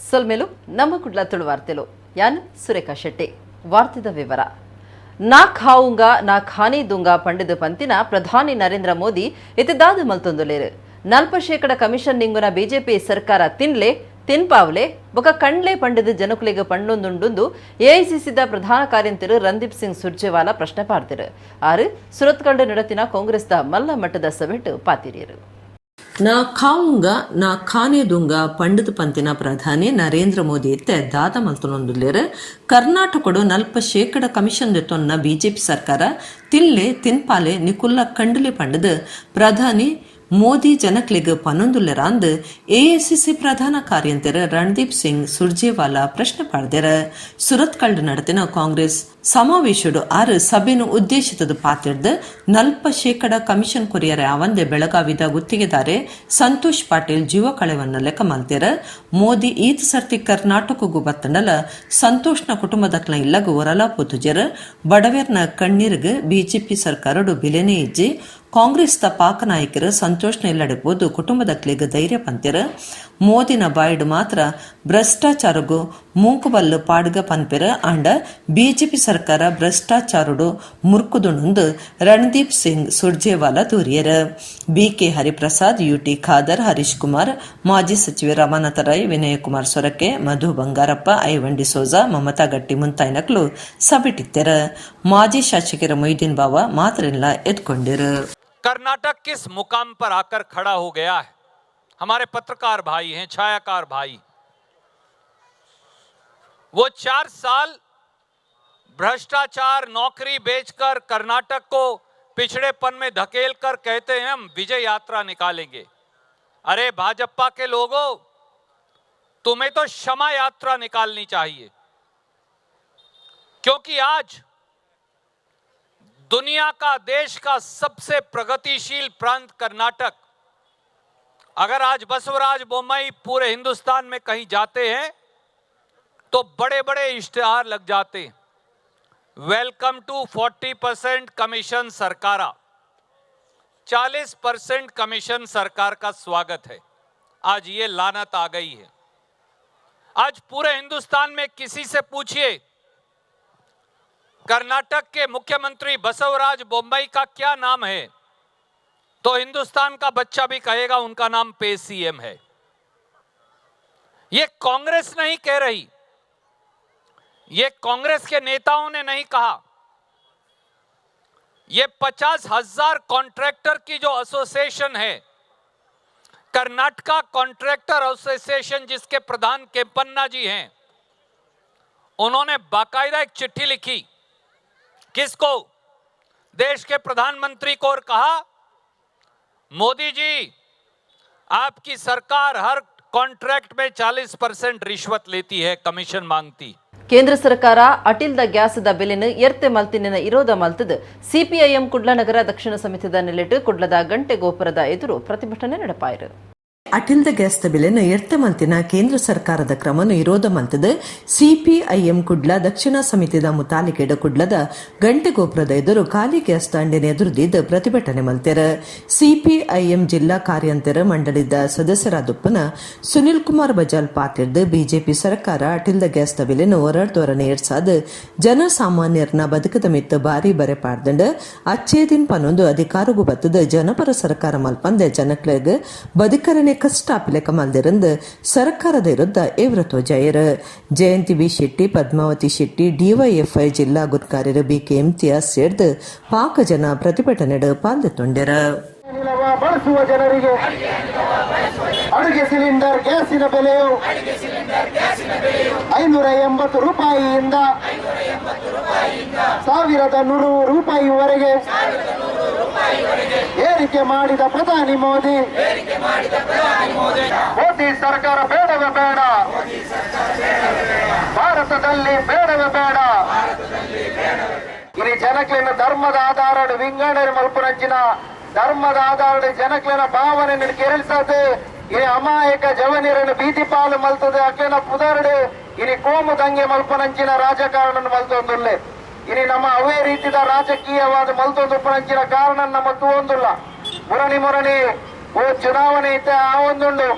ಸೊಲ್ಮೆಲು ನಮ್ಮ ಕುಡ್ಲ ತುಳು ವಾರ್ತೆಲು ಯಾನ್ ಸುರೇಖಾ ಶೆಟ್ಟಿ ವಾರ್ತೆದ ವಿವರ ನಾ ಖಾವುಂಗ ನಾ ಖಾನಿ ದುಂಗ ಪಂಡಿದ ಪಂತಿನ ಪ್ರಧಾನಿ ನರೇಂದ್ರ ಮೋದಿ ಇತಿದಾದ ಮಲ್ತೊಂದುಲೇರು 40% ಕಮಿಷನ್ ನಿಂಗುನ ಬಿಜೆಪಿ ಸರ್ಕಾರ ತಿನ್ಲೆ ತಿನ್ಪಾವ್ಲೆ ಬೊಕ ಕಂಡ್ಲೆ ಪಂಡಿದ ಜನಕುಲಿಗೆ ಪಣ್ಣೊಂದುಂಡು ಎಐಸಿಸಿದ ಪ್ರಧಾನ ಕಾರ್ಯಂತರು ರಣದೀಪ್ ಸಿಂಗ್ ಸುರ್ಜೇವಾಲಾ ಪ್ರಶ್ನೆ ಪಾಡ್ತಿರು ಆರು ಸುರತ್ಕಂಡ್ ನಡತಿನ ಕಾಂಗ್ರೆಸ್ದ ಮಲ್ಲ ಮಟ್ಟದ ಸಭೆಟ್ ಪಾತಿರಿಯರು ನಾ ಖಾವುಂಗ ನಾ ಖಾನೆ ದುಂಗ ಪಂಡಿತ ಪಂತಿನ ಪ್ರಧಾನಿ ನರೇಂದ್ರ ಮೋದಿ ಇತ್ತೆ ದಾದ ಮಲ್ತನೊಂದುಲ್ಲೇರು ಕರ್ನಾಟಕಡು 40% ಕಮಿಷನ್ ದೆತ್ತೊನ್ನ ಬಿಜೆಪಿ ಸರ್ಕಾರ ತಿನ್ಲೆ ತಿನ್ಪಾಲೆ ನಿಕುಲ್ಲ ಕಂಡಲೆ ಪಂಡದು ಪ್ರಧಾನಿ ಮೋದಿ ಜನಕ್ಲಿಗೆ ಪನ್ನೊಂದುಲ್ಲೆರ ಅಂದು ಎಐಸಿಸಿ ಪ್ರಧಾನ ಕಾರ್ಯಂತರ ರಣದೀಪ್ ಸಿಂಗ್ ಸುರ್ಜೇವಾಲಾ ಪ್ರಶ್ನೆ ಪಾಡ್ದೆರ ಸುರತ್ಕಲ್ಡ್ ನಡತಿನ ಕಾಂಗ್ರೆಸ್ ಸಮಾವೇಶಡು ಆರು ಸಭೆನು ಉದ್ದೇಶಿತದ ಪಾತಿರ್ದು 40% ಕಮಿಷನ್ ಕೊರಿಯರೆ ಅವಂದೆ ಬೆಳಗಾವಿದ ಗುತ್ತಿಗೆದಾರೆ ಸಂತೋಷ್ ಪಾಟೀಲ್ ಜೀವ ಕಳೆವನ್ನ ಲೆಕ್ಕ ಮಲ್ತೆರ ಮೋದಿ ಈತ ಸರ್ತಿ ಕರ್ನಾಟಕಗೂ ಬತ್ತಂಡಲ ಸಂತೋಷ್ನ ಕುಟುಂಬದಕ್ಲ ಇಲ್ಲಗ ಹೊರಲ ಪೊತುಜರ ಬಡವೇರ್ನ ಕಣ್ಣೀರ್ಗೆ ಬಿಜೆಪಿ ಸರ್ಕಾರಡು ಬಿಲೆನೇ ಇಜ್ಜಿ ಕಾಂಗ್ರೆಸ್ ದ ಪಾಕ ನಾಯಕರು ಸಂತೋಷ್ನ ಇಲ್ಲಡಬಹುದು ಕುಟುಂಬದಕ್ಲಿಗೆ ಧೈರ್ಯ ಪಂತಿರ ಮೋದಿನ ಬಾಯ್ಡು ಮಾತ್ರ ಭ್ರಷ್ಟಾಚಾರಗೂ ಮೂಂಕುಬಲ್ಲು ಪಾಡ್ಗ ಪನ್ಪೆರ ಅಂಡ ಬಿಜೆಪಿ ಸರ್ಕಾರ ಭ್ರಷ್ಟಾಚಾರಡು ಮುರ್ಕುದುಂಡು ರಣದೀಪ್ ಸಿಂಗ್ ಸುರ್ಜೇವಾಲಾ ದೂರಿಯರ ಬಿಕೆ ಹರಿಪ್ರಸಾದ್ ಯುಟಿ ಖಾದರ್ ಹರೀಶ್ ಕುಮಾರ್ ಮಾಜಿ ಸಚಿವ ರಮಾನಾಥ ರೈ ವಿನಯ ಕುಮಾರ್ ಸೊರಕೆ ಮಧು ಬಂಗಾರಪ್ಪ ಐವಂಡಿ ಸೋಜಾ ಮಮತಾ ಗಟ್ಟಿ ಮುಂತಾಯ್ನಕ್ಲು ಸಭೆಟಿತ್ತೆರ ಮಾಜಿ ಶಾಸಕರ ಮೊಯ್ದೀನ್ ಬಾವ ಮಾತ್ರೆಲ್ಲ ಎದ್ಕೊಂಡಿರು कर्नाटक किस मुकाम पर आकर खड़ा हो गया है। हमारे पत्रकार भाई हैं, छायाकार भाई, वो 4 साल भ्रष्टाचार नौकरी बेचकर कर्नाटक को पिछड़ेपन में धकेल कर कहते हैं हम विजय यात्रा निकालेंगे। अरे भाजपा के लोगों, तुम्हें तो क्षमा यात्रा निकालनी चाहिए, क्योंकि आज दुनिया का देश का सबसे प्रगतिशील प्रांत कर्नाटक, अगर आज बसवराज बोम्मई पूरे हिंदुस्तान में कहीं जाते हैं तो बड़े बड़े इश्तेहार लग जाते हैं। वेलकम टू 40% कमीशन सरकारा, 40% कमीशन सरकार का स्वागत है। आज ये लानत आ गई है। आज पूरे हिंदुस्तान में किसी से पूछिए कर्नाटक के मुख्यमंत्री बसवराज बोम्मई का क्या नाम है, तो हिंदुस्तान का बच्चा भी कहेगा उनका नाम पे सीएम है। ये कांग्रेस नहीं कह रही, ये कांग्रेस के नेताओं ने नहीं कहा, ये 50,000 कॉन्ट्रैक्टर की जो एसोसिएशन है, कर्नाटका कॉन्ट्रैक्टर एसोसिएशन, जिसके प्रधान केम्पन्ना जी हैं, उन्होंने बाकायदा एक चिट्ठी लिखी किसको, देश के प्रधानमंत्री को, और कहा मोदी जी आपकी सरकार हर कॉन्ट्रैक्ट में 40% रिश्वत लेती है, कमीशन मांगती। ಕೇಂದ್ರ ಸರ್ಕಾರ ಅಟಿಲ್ದ ಗ್ಯಾಸದ ಬೆಲೆನ ಎರ್ತೆ ಮಲ್ತಿನ ಇರೋದ ಮಲ್ತದ ಸಿಪಿಐಎಂ ಕುಡ್ಲನಗರ ದಕ್ಷಿಣ ಸಮಿತಿದ ನೆಲೆಟ್ಟು ಕುಡ್ಲದ ಗಂಟೆ ಗೋಪುರದ ಎದುರು ಪ್ರತಿಭಟನೆ ನಡೆಪಾಯಿರು ಅಟಿಲ್ದ ಗ್ಯಾಸ್ದ ಬೆಲೆನ ಎರ್ತೆ ಮಂತಿನ ಕೇಂದ್ರ ಸರ್ಕಾರದ ಕ್ರಮನು ವಿರೋಧ ಮಂತದ ಸಿಪಿಐಎಂ ಕುಡ್ಲ ದಕ್ಷಿಣ ಸಮಿತಿದ ಮುತಾಲಿಕೆಡ ಕುಡ್ಲದ ಗಂಟೆ ಗೋಪುರದ ಎದುರು ಖಾಲಿ ಗ್ಯಾಸ್ ದಂಡೆನ ಎದುರುದಿದ್ದ ಪ್ರತಿಭಟನೆ ಮಲ್ತೆರ ಸಿಪಿಐಎಂ ಜಿಲ್ಲಾ ಕಾರ್ಯಂತರ ಮಂಡಳಿದ ಸದಸ್ಯರಾದುಪ್ಪನ ಸುನಿಲ್ ಕುಮಾರ್ ಬಜಾಲ್ ಪಾತಿರ್ದ ಬಿಜೆಪಿ ಸರ್ಕಾರ ಅಟಿಲ್ದ ಗ್ಯಾಸ್ದ ಬೆಲೆನ ಹೊರಡ್ದೋರನೆ ಏರ್ಸಾದ ಜನಸಾಮಾನ್ಯರನ್ನ ಬದುಕದ ಮಿತ್ತ ಬಾರಿ ಬರೆ ಪಾಡ್ದಂಡ ಅಚ್ಚೇದಿನ್ ಪನ್ನೊಂದು ಅಧಿಕಾರಗೂ ಬತ್ತದ ಜನಪರ ಸರ್ಕಾರ ಮಲ್ಪಂದೆ ಜನಕ್ಲೆಗ್ ಬದುಕರನೆ ಕಷ್ಟ ಅಪಿಲೆಕ ಮಲ್ದಿರಂದು ಸರ್ಕಾರದ ವಿರುದ್ಧ ಏವ್ರತೋ ಜಯರ ಜಯಂತಿ ಬಿ ಶೆಟ್ಟಿ ಪದ್ಮಾವತಿ ಶೆಟ್ಟಿ ಡಿವೈಎಫ್ಐ ಜಿಲ್ಲಾ ಗುತ್ಕಾರ್ಯರು ಬಿಕೆ ಇಮ್ತಿಯಾಸ್ ಸೇರಿದು ಪಾಕ ಜನ ಪ್ರತಿಭಟನೆಡು ಪಾಲ್ಗೊಂಡರ ಬಳಸುವ ಜನರಿಗೆ ಅಡುಗೆ ಸಿಲಿಂಡರ್ ಗ್ಯಾಸಿನ ಬೆಲೆಯು 580 ರೂಪಾಯಿಯಿಂದ 1,100 ರೂಪಾಯಿವರೆಗೆ ಏರಿಕೆ ಮಾಡಿದ ಪ್ರಧಾನಿ ಮೋದಿ ಸರ್ಕಾರ ಬೇಡವೇ ಬೇಡ, ಭಾರತದಲ್ಲಿ ಬೇಡವೇ ಬೇಡ. ಇಲ್ಲಿ ಜನಕ್ಲಿನ ಧರ್ಮದ ಆಧಾರ ವಿಂಗಡಣೆ ಮಲ್ಪುರಂಚಿನ ಧರ್ಮದ ಆಧಾರ ಜನಕ್ಲಿನ ಭಾವನೆ ಕೆರಳಿಸದೆ ಇಲ್ಲಿ ಅಮಾಯಕ ಜವನಿರನ್ನು ಬೀದಿ ಪಾಲು ಮಲ್ತದೆ ಅಕ್ಲಿನ ಪುದರ್ಡು ಇಲ್ಲಿ ಕೋಮು ದಂಗೆ ಮಲ್ಪನಂಚಿನ ರಾಜಕಾರಣ ಮಲ್ತೊಂದುಲ್ಲೆ ಇಲ್ಲಿ ನಮ್ಮ ಅವೇ ರೀತಿಯ ರಾಜಕೀಯವಾದ ಮಲ್ತೊಂದು ಪರಂಚಿನ ಕಾರಣ ನಮ್ಮ ತೂವೊಂದುಲ್ಲ. ಮುರಣಿ ಓ ಚುನಾವಣೆ ಇತ್ತೆ ಆ ಒಂದುಂಡು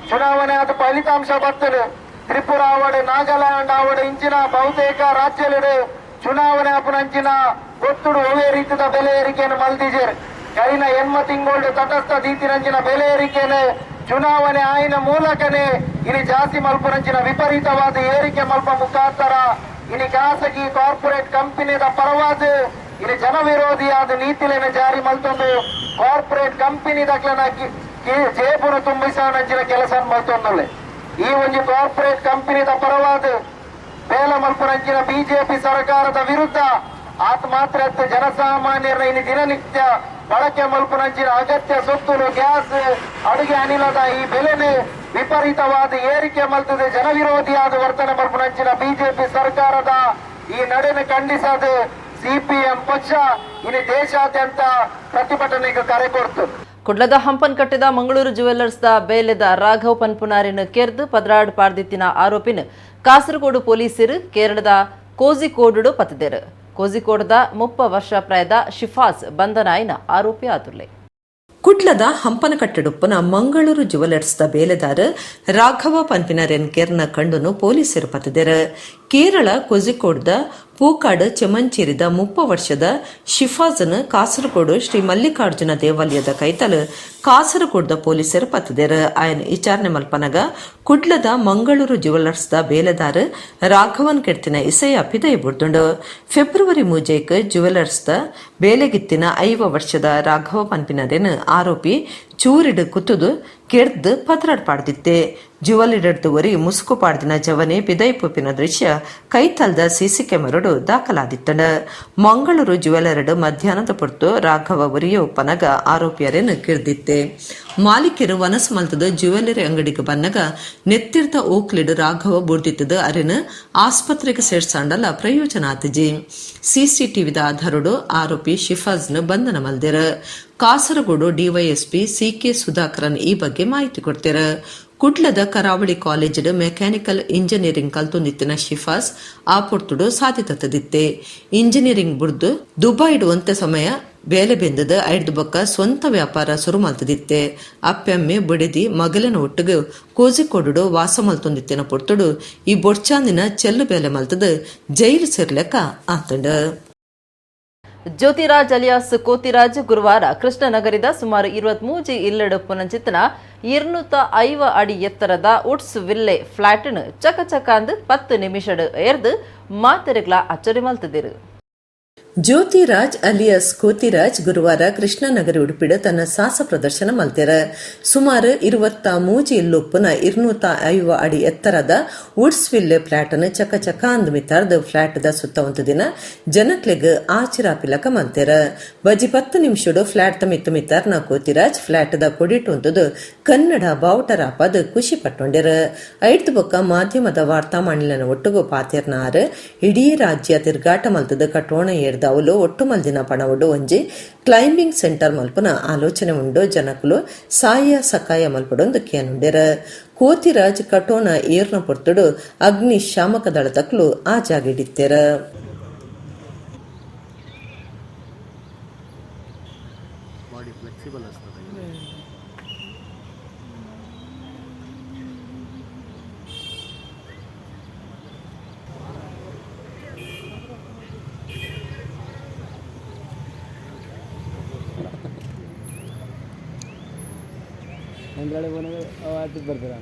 ಚುನಾವಣೆ ಅದು ಫಲಿತಾಂಶ ಬರ್ತದೆ. ತ್ರಿಪುರ ಅವಡೆ ನಾಗಾಲ್ಯಾಂಡ್ ಅವಡೆ ಇಂಚಿನ ಬಹುತೇಕ ರಾಜ್ಯಗಳು ಚುನಾವಣೆ ಅಪನಂಚಿನ ಗೊತ್ತುಡು ಒವೇ ರೀತಿಯ ಬೆಲೆ ಏರಿಕೆಯನ್ನು ಮಲ್ದಿಜೇರು ಕೈನ ಹೆಣ್ಮ ತಿಂಗಳು ತಟಸ್ಥ ದೀತಿನಂಚಿನ ಬೆಲೆ ಏರಿಕೆನೆ ಚುನಾವಣೆ ಆಯ್ನ ಮೂಲಕನೇ ಇಲ್ಲಿ ಜಾಸ್ತಿ ಮಲ್ಪುನಂಚಿನ ವಿಪರೀತವಾದ ಏರಿಕೆ ಮಲ್ಪ ಮುಖಾಂತರ ಇಲ್ಲಿ ಖಾಸಗಿ ಕಾರ್ಪೊರೇಟ್ ಕಂಪನಿದ ಪರವಾದ ಇಲ್ಲಿ ಜನವಿರೋಧಿಯಾದ ನೀತಿಲೇನೆ ಜಾರಿ ಮಲ್ತೊಂದು ಕಾರ್ಪೊರೇಟ್ ಕಂಪನಿ ದಕ್ಲನ ಜೇಬುನ ತುಂಬಿಸಂಚಿನ ಕೆಲಸ ಮಲ್ತೊಂದಳೆ ಈ ಒಂದು ಕಾರ್ಪೊರೇಟ್ ಕಂಪನಿದ ಪರವಾದ ಬೇಲ ಮಲ್ಪುನಂಚಿನ ಬಿಜೆಪಿ ಸರ್ಕಾರದ ವಿರುದ್ಧ ಆತ್ಮಾತ್ರ ಜನಸಾಮಾನ್ಯರ ಇಲ್ಲಿ ದಿನನಿತ್ಯ ಬಳಕೆ ಮಲ್ಪುನಂಚಿನ ಅಗತ್ಯ ಸೊತ್ತುಲು ಗ್ಯಾಸ್ ಅಡುಗೆ ಅನಿಲದ ಈ ಬೆಲೆನೆ ವಿಪರೀತವಾದ ಏರಿಕೆ ಮಲ್ತದೆ ಜನವಿರೋಧಿಯಾದ ವರ್ತನೆ ಮಲ್ಪುನಂಚಿನ ಬಿಜೆಪಿ ಸರ್ಕಾರದ ಈ ನಡೆಯನ್ನು ಖಂಡಿಸದೆ ಸಿಪಿಎಂ ಪಕ್ಷ ಇಲ್ಲಿ ದೇಶಾದ್ಯಂತ ಪ್ರತಿಭಟನೆಗೆ ಕರೆ ಕೊಡ್ತು. ಕುಡ್ಲದ ಹಂಪನಕಟ್ಟೆದ ಮಂಗಳೂರು ಜುವೆಲ್ಲರ್ಸ್ದ ಬೇಲೆದ ರಾಘವ್ ಪನ್ಪುನಾರಿನ ಕೆರ್ದು ಪದ್ರಾಡ್ ಪಾರ್ದಿತ್ತಿನ ಆರೋಪಿನ ಕಾಸರಗೋಡು ಪೊಲೀಸರು ಕೇರಳದ ಕೋಜಿಕೋಡು ಪತ್ತದೇರು. ಕೋಜಿಕೋಡ್ದ 30 ವರ್ಷ ಪ್ರಾಯದ ಶಿಫಾಜ್ ಬಂಧನಾಯಿನ ಆರೋಪಿ ಆತುರ್ಲೆ. ಕುಡ್ಲದ ಹಂಪನಕಟ್ಟೆಡುಪ್ಪನ ಮಂಗಳೂರು ಜುವೆಲ್ಲರ್ಸ್ದ ಬೇಲೆದಾರ ರಾಘವ ಪನ್ಪಿನರೆನ್ ಕೆರ್ನ ಕಂಡುನು ಪೊಲೀಸರು ಪತ್ತದೇರು. ಕೇರಳ ಕೋಜಿಕೋಡ್ದ ಪೂಕಾಡು ಚೆಮಂಚೇರಿದ 30 ವರ್ಷದ ಶಿಫಾಜನ್ ಕಾಸರಗೋಡು ಶ್ರೀ ಮಲ್ಲಿಕಾರ್ಜುನ ದೇವಾಲಯದ ಕೈತಲು ಕಾಸರಗೋಡ್ದ ಪೊಲೀಸರು ಪತ್ತದೇರು. ಆಯನ ವಿಚಾರಣೆ ಮಲ್ಪನಗ ಕುಡ್ಲದ ಮಂಗಳೂರು ಜುವೆಲ್ಲರ್ಸ್ದ ಬೇಲೆದಾರ ರಾಘವನ್ ಕೆಡ್ತಿನ ಇಸೆಯ ಪಿದೈ ಬುಡ್ದುಂಡು. ಫೆಬ್ರವರಿ ಮೂಜೇಕ್ ಜುವೆಲ್ಲರ್ಸ್ದ ಬೇಲೆಗಿತ್ತಿನ 5 ವರ್ಷದ ರಾಘವ ಪನ್ಪಿನರೇನು ಆರೋಪಿ ಚೂರಿಡು ಕುತ್ತುದು ಕೆಡ್ದು ಪತ್ರಾಡ್ ಪಾಡ್ದಿತ್ತೆ. ಜುವಲಿಡಡ್ದುವರಿ ಮುಸುಕು ಪಾಡ್ದಿನ ಜವನೆ ಪಿದೈ ಪುಪ್ಪಿನ ದೃಶ್ಯ ಕೈತಲ್ದ ಸಿಸಿ ಕ್ಯಾಮೆರಾಡು ದಾಖಲಾದಿತ್ತಂಡ. ಮಂಗಳೂರು ಜುವೆಲ್ಲರ್ಡ್ ಮಧ್ಯಾಹ್ನದ ಪೊರ್ತು ರಾಘವ ಒರಿಯೋ ಪನಗ ಆರೋಪಿಯರೇನು ಕಿರ್ದಿತ್ತೆ. ಮಾಲೀಕರು ವನಸು ಮಲ್ತದ ಜುವೆಲ್ಲರಿ ಅಂಗಡಿಗೆ ಬನ್ನಗ ನೆತ್ತಿರ್ದ ಓಕ್ಲಿಡ್ ರಾಘವ ಬುಡ್ದಿತ್ತದ ಅರೆನು ಆಸ್ಪತ್ರೆಗೆ ಸೇರ್ಸಾಂಡಲ ಪ್ರಯೋಜನ ಆತಜಿ. ಸಿಸಿಟಿವಿದ ಆಧಾರಡು ಆರೋಪಿ ಶಿಫಾಜ್ನ ಬಂಧನ ಮಲ್ದೇರ. ಕಾಸರಗೋಡು ಡಿವೈಎಸ್ಪಿ ಸಿಕೆ ಸುಧಾಕರನ್ ಈ ಬಗ್ಗೆ ಮಾಹಿತಿ ಕೊಡ್ತಾರೆ. ಕುಡ್ಲದ ಕರಾವಳಿ ಕಾಲೇಜ್ ಮೆಕ್ಯಾನಿಕಲ್ ಇಂಜಿನಿಯರಿಂಗ್ ಕಲ್ತೊಂದಿತ್ತಿನ ಶಿಫಾಸ್ ಆ ಪೊರ್ತುಡು ಸಾಧ್ಯತದಿತ್ತೆ. ಇಂಜಿನಿಯರಿಂಗ್ ಬುಡ್ದು ದುಬೈಡು ಒಂತೆ ಸಮಯ ಬೇಲೆ ಬೆಂದದ 5 ಬೊಕ್ಕ ಸ್ವಂತ ವ್ಯಾಪಾರ ಶುರು ಮಲ್ತದಿತ್ತೆ. ಅಪ್ಪೆಮ್ಮೆ ಬುಡಿದಿ ಮಗಲಿನ ಒಟ್ಟಿಗೆ ಕೋಜಿಕೋಡು ವಾಸ ಮಲ್ತೊಂದಿತ್ತಿನ ಪೊರ್ತುಡು ಈ ಬೊಡ್ಚಾಂದಿನ ಚೆಲ್ಲು ಬೇಲೆ ಮಲ್ತದ ಜೈಲು ಸೇರ್ಲೆಕ್ಕ ಆತಂಡ. ಜ್ಯೋತಿರಾಜ್ ಅಲಿಯಾಸ್ ಕೋತಿರಾಜ್ ಗುರುವಾರ ಕೃಷ್ಣನಗರದ ಸುಮಾರು 23 ಇಲ್ಲಡು ಪುನಂಚಿತ್ತನ 205 ಅಡಿ ಎತ್ತರದ ಉಡ್ಸ್ ವಿಲ್ಲೆ ಫ್ಲಾಟ್ನು ಚಕಚಕಾಂದು 10 ನಿಮಿಷಡು ಏರ್ದು ಮಾತೆರೆಗ್ಲ ಅಚ್ಚರಿ ಮಲ್ತದಿರು. ಜ್ಯೋತಿರಾಜ್ ಅಲಿಯಾಸ್ ಕೋತಿರಾಜ್ ಗುರುವಾರ ಕೃಷ್ಣನಗರಿ ಉಡುಪಿಡ ತನ್ನ ಸಾಹಸ ಪ್ರದರ್ಶನ ಮಲ್ತೆರ. ಸುಮಾರು 23 ಇಲ್ಲೊಪ್ಪುನ 205 ಅಡಿ ಎತ್ತರದ ವುಡ್ಸ್ವಿಲ್ಲೆ ಫ್ಲಾಟ್ನ ಚಕಚಕ ಅಂದು ಮಿತಾರ್ದ ಫ್ಲಾಟ್ದ ಸುತ್ತ ದಿನ ಜನಕ್ಲೆಗ್ ಆಚಿರಾಪಿಲಕ ಮಲ್ತೆರ. ಬಜಿ 10 ನಿಮಿಷಡು ಫ್ಲಾಟ್ ಮಿತ್ತು ಮಿತಾರ್ನ ಕೋತಿರಾಜ್ ಫ್ಲಾಟ್ದ ಕೊಡಿಟೊಂದು ಕನ್ನಡ ಬಾವುಟರಾಪದ ಖುಷಿ ಪಟ್ಟೊಂಡೆರ. 5 ಬೊಕ್ಕ ಮಾಧ್ಯಮದ ವಾರ್ತಾ ಮಂಡಲನ ಒಟ್ಟುಗು ಪಾತೆರ್ನಾರ್ ಇಡೀ ರಾಜ್ಯ ತಿರ್ಗಾಟ ಮಲ್ತದ ಕಟೋಣ ಏರ್ದ ಅವಳು ಒಟ್ಟು ಮಲ್ದಿನ ಪಣವಡು ಒಂಜಿ ಕ್ಲೈಂಬಿಂಗ್ ಸೆಂಟರ್ ಮಲ್ಪನ ಆಲೋಚನೆ ಉಂಡು ಜನಕುಲು ಸಾಯ ಸಕಾಯ ಮಲ್ಪಡೊಂದು ಕೇನುಂಡೆರ. ಕೋತಿರಾಜ್ ಕಟೋಣ ಏರ್ನ ಪೊರ್ತುಡು ಅಗ್ನಿ ಶಾಮಕ ದಳದಕ್ಲು ಆ ಜಾಗಿಡಿತ್ತೆರ. मंत्रालय बने आवाज ಬರ್ತಾರ.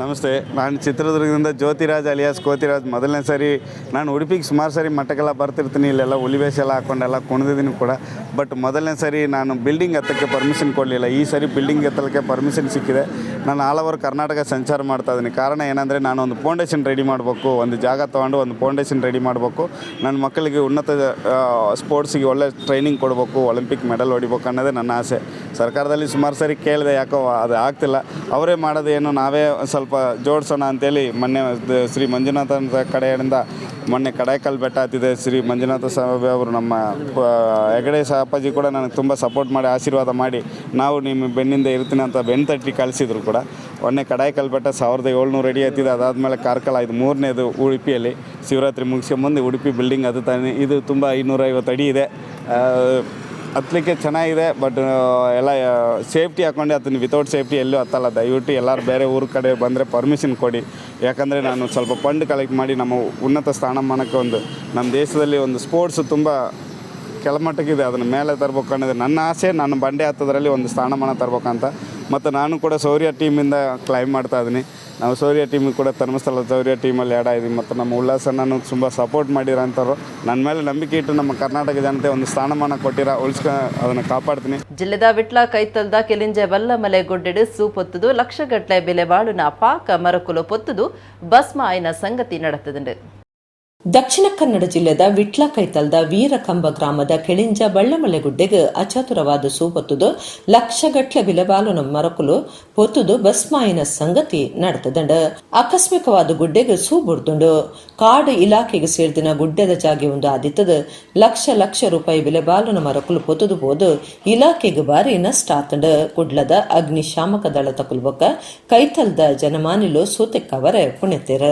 ನಮಸ್ತೆ, ನಾನು ಚಿತ್ರದುರ್ಗದಿಂದ ಜ್ಯೋತಿರಾಜ್ ಅಲಿಯಾಸ್ ಕೋತಿರಾಜ್. ಮೊದಲನೇ ಸಾರಿ ನಾನು ಉಡುಪಿಗೆ ಸುಮಾರು ಸಾರಿ ಮಟ್ಟಕ್ಕೆಲ್ಲ ಬರ್ತಿರ್ತೀನಿ, ಇಲ್ಲೆಲ್ಲ ಹುಲಿವೇಷ ಎಲ್ಲ ಹಾಕ್ಕೊಂಡೆಲ್ಲ ಕುಣಿದಿದ್ದೀನಿ ಕೂಡ. ಬಟ್ ಮೊದಲನೇ ಸಾರಿ ನಾನು ಬಿಲ್ಡಿಂಗ್ ಹತ್ತಕ್ಕೆ ಪರ್ಮಿಷನ್ ಕೊಡಲಿಲ್ಲ. ಈ ಸಾರಿ ಬಿಲ್ಡಿಂಗ್ ಹತ್ತಲಿಕ್ಕೆ ಪರ್ಮಿಷನ್ ಸಿಕ್ಕಿದೆ. ನಾನು ಆಲ್ ಓವರ್ ಕರ್ನಾಟಕ ಸಂಚಾರ ಮಾಡ್ತಾಯಿದ್ದೀನಿ. ಕಾರಣ ಏನಂದರೆ ನಾನು ಒಂದು ಫೌಂಡೇಶನ್ ರೆಡಿ ಮಾಡಬೇಕು, ಒಂದು ಜಾಗ ತೊಗೊಂಡು ಒಂದು ಫೌಂಡೇಶನ್ ರೆಡಿ ಮಾಡಬೇಕು. ನನ್ನ ಮಕ್ಕಳಿಗೆ ಉನ್ನತ ಸ್ಪೋರ್ಟ್ಸಿಗೆ ಒಳ್ಳೆ ಟ್ರೈನಿಂಗ್ ಕೊಡಬೇಕು, ಒಲಿಂಪಿಕ್ ಮೆಡಲ್ ಹೊಡಿಬೇಕು ಅನ್ನೋದೇ ನನ್ನ ಆಸೆ. ಸರ್ಕಾರದಲ್ಲಿ ಸುಮಾರು ಸಾರಿ ಕೇಳಿದೆ, ಯಾಕೋ ಅದು ಆಗ್ತಿಲ್ಲ. ಅವರೇ ಮಾಡೋದೇನು, ನಾವೇ ಸ್ವಲ್ಪ ಜೋಡಿಸೋಣ ಅಂತೇಳಿ ಮೊನ್ನೆ ಶ್ರೀ ಮಂಜುನಾಥನ ಕಡೆಯಿಂದ ಮೊನ್ನೆ ಕಡಾಯಿಕಲ್ ಬೆಟ್ಟ ಹತ್ತಿದೆ. ಶ್ರೀ ಮಂಜುನಾಥ ಸ್ವಾಮಿ ಅವರು, ನಮ್ಮ ಹೆಗಡೆ ಅಪ್ಪಾಜಿ ಕೂಡ ನನಗೆ ತುಂಬ ಸಪೋರ್ಟ್ ಮಾಡಿ ಆಶೀರ್ವಾದ ಮಾಡಿ ನಾವು ನಿಮ್ಮ ಬೆನ್ನಿಂದ ಇರ್ತೀನಿ ಅಂತ ಬೆನ್ನು ತಟ್ಟಿ ಕಳಿಸಿದ್ರು ಕೂಡ. ಕೂಡ. ಒಂದನೇ ಕಡಾಯಿ ಕಲ್ಪಟ್ಟ 1700 ಅಡಿ ಹತ್ತಿದೆ. ಅದಾದಮೇಲೆ ಕಾರ್ಕಳ, ಇದು 3ನೇದು ಉಡುಪಿಯಲ್ಲಿ ಶಿವರಾತ್ರಿ ಮುಗಿಸ್ಕೊಂಬಂದು ಉಡುಪಿ ಬಿಲ್ಡಿಂಗ್ ಅದು ತಾನೆ. ಇದು ತುಂಬ 550 ಅಡಿ ಇದೆ. ಹತ್ತಲಿಕ್ಕೆ ಚೆನ್ನಾಗಿದೆ, ಬಟ್ ಎಲ್ಲ ಸೇಫ್ಟಿ ಹಾಕ್ಕೊಂಡು ಅದನ್ನು ವಿತೌಟ್ ಸೇಫ್ಟಿ ಎಲ್ಲೂ ಹತ್ತಲ್ಲ. ದಯವಿಟ್ಟು ಎಲ್ಲರೂ ಬೇರೆ ಊರ ಕಡೆ ಬಂದರೆ ಪರ್ಮಿಷನ್ ಕೊಡಿ. ಯಾಕಂದರೆ ನಾನು ಸ್ವಲ್ಪ ಫಂಡ್ ಕಲೆಕ್ಟ್ ಮಾಡಿ ನಮ್ಮ ಉನ್ನತ ಸ್ಥಾನಮಾನಕ್ಕೆ ನಮ್ಮ ದೇಶದಲ್ಲಿ ಸ್ಪೋರ್ಟ್ಸ್ ತುಂಬ ಕೆಳಮಟ್ಟಕ್ಕಿದೆ, ಅದನ್ನು ಮೇಲೆ ತರಬೇಕು ಅನ್ನೋದು ನನ್ನ ಆಸೆ. ನಾನು ಬಂಡೆ ಹತ್ತೋದ್ರಲ್ಲಿ ಒಂದು ಸ್ಥಾನಮಾನ ತರಬೇಕಂತ. ಮತ್ತು ನಾನು ಕೂಡ ಶೌರ್ಯ ಟೀಮಿಂದ ಕ್ಲೈಮ್ ಮಾಡ್ತಾಯಿದ್ದೀನಿ. ನಾವು ಶೌರ್ಯ ಟೀಮಿಗೆ ಕೂಡ ಧರ್ಮಸ್ಥಳ ಶೌರ್ಯ ಟೀಮಲ್ಲಿ ಆ್ಯಡ್ ಆಗಿದ್ದೀವಿ. ಮತ್ತು ನಮ್ಮ ಉಲ್ಲಾಸನೂ ತುಂಬ ಸಪೋರ್ಟ್ ಮಾಡಿರೋಂಥವ್ರು. ನನ್ನ ಮೇಲೆ ನಂಬಿಕೆ ಇಟ್ಟು ನಮ್ಮ ಕರ್ನಾಟಕ ಜನತೆ ಒಂದು ಸ್ಥಾನಮಾನ ಕೊಟ್ಟಿರ ಅದನ್ನು ಕಾಪಾಡ್ತೀನಿ. ಜಿಲ್ಲೆದ ವಿಟ್ಲ ಕೈತಲ್ದ ಕೆಲಿಂಜೆ ಬಲ್ಲಮಲೆ ಗುಡ್ಡೆಡು ಸೂ ಪೊತ್ತುದು ಲಕ್ಷಗಟ್ಟಲೆ ಬೆಲೆ ಬಾಳುನ ಪಾಕ ಮರಕುಲು ಪೊತ್ತುದು ಭಸ್ಮ ಆಯ್ನ ಸಂಗತಿ ನಡೆತದುಂಡು. ದಕ್ಷಿಣ ಕನ್ನಡ ಜಿಲ್ಲೆದ ವಿಟ್ಲ ಕೈತಲ್ದ ವೀರಕಂಬ ಗ್ರಾಮದ ಕೆಳಿಂಜ ಬಳ್ಳಮಲೆ ಗುಡ್ಡೆಗೆ ಅಚಾತುರವಾದ ಸೂಪೊತ್ತುದು ಲಕ್ಷಗಟ್ಲೆ ಬಿಲೆಬಾಲುನ ಮರಕುಲು ಪೊತ್ತುದು ಭಸ್ಮಾಯಿನ ಸಂಗತಿ ನಡೆತದಂಡ. ಆಕಸ್ಮಿಕವಾದ ಗುಡ್ಡೆಗೆ ಸೂ ಬುಡ್ದುಂಡು. ಕಾಡು ಇಲಾಖೆಗೆ ಸೇರಿದಿನ ಗುಡ್ಡೆದ ಜಾಗೆ ಒಂದು ಆದಿತ್ತದ ಲಕ್ಷ ರೂಪಾಯಿ ಬೆಲೆಬಾಲುನ ಮರಕುಲು ಪೊತ್ತುದು ಹೋದು ಇಲಾಖೆಗೆ ಬಾರಿ ನಷ್ಟ ಆತಂಡ. ಕುಡ್ಲದ ಅಗ್ನಿಶಾಮಕ ದಳ ತಕುಲ್ಬೊಕ್ಕ ಕೈತಲ್ದ ಜನಮಾನಿಲು ಸೂತೆಕ್ಕವರೆ ಪುಣ್ಯತೆರ.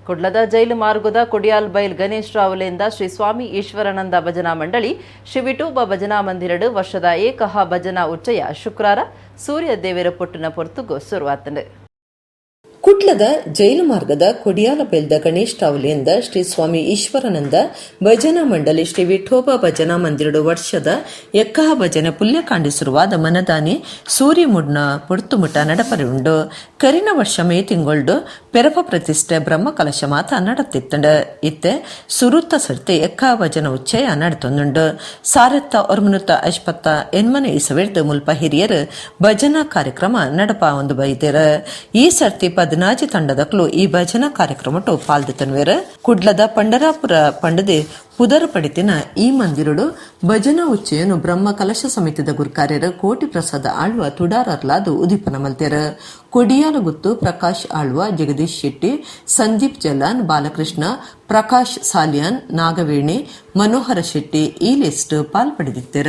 ಕುಡ್ಲದ ಜೈಲು ಮಾರ್ಗದ ಕೊಡಿಯಾಲ್ ಬೈಲ್ ಗಣೇಶ್ ರಾವುಲೆಯಿಂದ ಶ್ರೀ ಸ್ವಾಮಿ ಈಶ್ವರಾನಂದ ಭಜನಾ ಮಂಡಳಿ ಶ್ರೀ ವಿಠೋಬ ಭಜನಾ ಮಂದಿರಡು ವರ್ಷದ ಏಕಹ ಭಜನಾ ಉಚ್ಚಯ ಶುಕ್ರವಾರ ಸೂರ್ಯ ದೇವರ ಪೊಟ್ಟುನ ಪೊರ್ತುಗು ಶುರುವಾತಂಡು. ಕುಡ್ಲದ ಜೈಲು ಮಾರ್ಗದ ಕೊಡಿಯಾಲ ಬೈಲ್ದ ಗಣೇಶ್ ರಾವುಲೆಯಿಂದ ಶ್ರೀ ಸ್ವಾಮಿ ಈಶ್ವರಾನಂದ ಭಜನಾ ಮಂಡಳಿ ಶ್ರೀ ವಿಠೋಬ ಭಜನಾ ಮಂದಿರಡು ವರ್ಷದ ಎಕ್ಕಹ ಭಜನೆ ಪುಲ್ಯಕಾಂಡಿ ಶುರುವಾದ ಮನದಾನಿ ಸೂರ್ಯ ಮುಡ್ನ ಪೊರ್ತುಮುಟ ನಡಪರಿ ಉಂಡು. ಕರಿನ ವರ್ಷ ಮೇ ತಿಂಗೊಳ್ಡು ಪೆರಪ ಪ್ರತಿಷ್ಠೆ ಬ್ರಹ್ಮ ಕಲಶ ಮಾತ ನಡತಿತ್ತಂಡ. ಇತ್ತೆ ಸುರುತ್ತ ಸರ್ತಿ ಎಕ್ಕಹ ಭಜನ ಉಚ್ಚಯ ನಡತೊಂದುಂಡು. ಸಾರತ್ತ ಒರ್ಮನುತ್ತ ಅಶ್ಪತ್ತ ಎನ್ಮನೆ ಇಸವೆಡ್ದು ಮುಲ್ಪ ಹಿರಿಯರು ಭಜನಾ ಕಾರ್ಯಕ್ರಮ ನಡಪ ಒಂದು ಬೈದೇರ. ಈ ಸರ್ತಿ 14 ತಂಡದಕ್ಲು ಈ ಭಜನಾ ಕಾರ್ಯಕ್ರಮ ಪಾಲ್ದಿತನ್ವೇರ. ಕುಡ್ಲದ ಪಂಡರಾಪುರ ಪಂಡದೆ ಪುದರ ಪಡಿತಿನ ಈ ಮಂದಿರಡು ಭಜನಾ ಉಚ್ಚಯನು ಬ್ರಹ್ಮ ಕಲಶ ಸಮಿತಿದ ಗುರುಕಾರ್ಯರ ಕೋಟಿ ಪ್ರಸಾದ ಆಳ್ವ ತುಡಾರರ್ಲಾದು ಉದಿಪನ ಮಲ್ತೆರ. ಕೊಡಿಯಾಲ ಗುತ್ತು ಪ್ರಕಾಶ್ ಆಳ್ವ, ಜಗದೀಶ್ ಶೆಟ್ಟಿ, ಸಂದೀಪ್ ಜಲಾನ್, ಬಾಲಕೃಷ್ಣ, ಪ್ರಕಾಶ್ ಸಾಲಿಯಾನ್, ನಾಗವೇಣಿ, ಮನೋಹರ ಶೆಟ್ಟಿ ಈ ಲಿಸ್ಟ್ ಪಾಲ್ಪಡೆದಿತ್ತೆರ.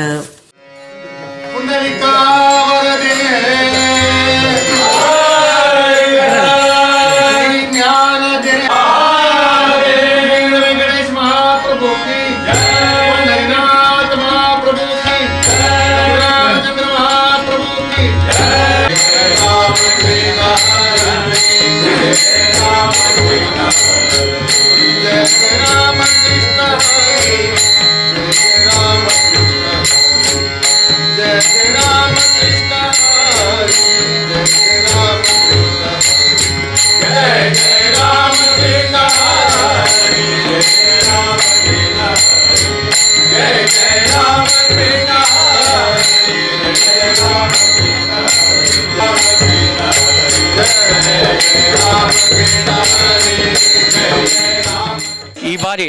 ಈ ಬಾರಿ